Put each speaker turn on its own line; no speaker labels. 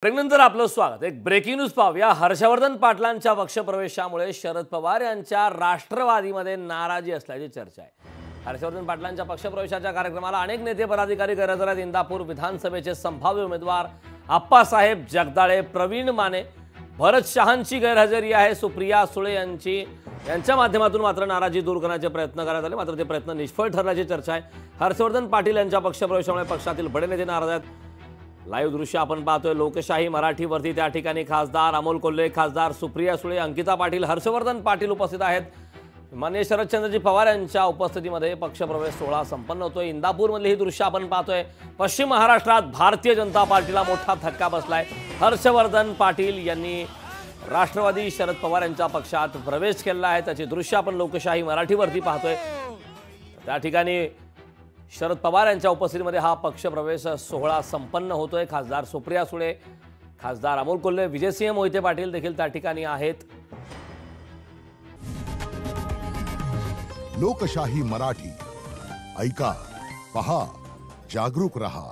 प्रेग्नंतर आपलं स्वागत। एक ब्रेकिंग न्यूज पाहूया। हर्षवर्धन पाटलांच्या पक्षप्रवेशामुळे शरद पवार यांच्या राष्ट्रवादीमध्ये नाराजी असल्याची चर्चा आहे। हर्षवर्धन पाटलांच्या पक्षप्रवेशाच्या कार्यक्रमाला अनेक नेते पदाधिकारी गैरहजर आहेत। इंदापूर विधानसभेचे संभाव्य उमेदवार आप्पासाहेब जगदाळे, प्रवीण माने, भरत शहांची गैरहजेरी आहे। सुप्रिया सुळे यांच्या माध्यमातून मात्र नाराजी दूर करण्याचे प्रयत्न करण्यात आले, मात्र ते प्रयत्न निष्फळ ठरल्याची चर्चा आहे। हर्षवर्धन पाटील यांच्या पक्षप्रवेशामुळे पक्षातील बडे नेते नाराज आहेत। लाईव्ह दृश्य आपण पाहतोय। लोकशाही मराठीवरती त्या ठिकाणी खासदार अमोल कोल्हे, खासदार सुप्रिया सुळे, अंकिता पाटील, हर्षवर्धन पाटील उपस्थित आहेत। माननीय शरदचंद्रजी पवार यांच्या उपस्थितीमध्ये पक्षप्रवेश सोहळा संपन्न होतोय। इंदापूरमधली ही दृश्य आपण पाहतोय। पश्चिम महाराष्ट्रात भारतीय जनता पार्टीला मोठा धक्का बसलाय। हर्षवर्धन पाटील यांनी राष्ट्रवादी शरद पवार यांच्या पक्षात प्रवेश केला आहे, त्याची दृश्य आपण लोकशाही मराठीवरती पाहतोय। त्या ठिकाणी शरद पवार यांच्या उपस्थितीमध्ये हा पक्षप्रवेश सोहळा संपन्न होतोय। खासदार सुप्रिया सुळे, खासदार अमोल कोल्हे, विजयसिंह मोहिते पाटील देखील त्या ठिकाणी आहेत।
लोकशाही मराठी ऐका, पहा, जागरूक रहा।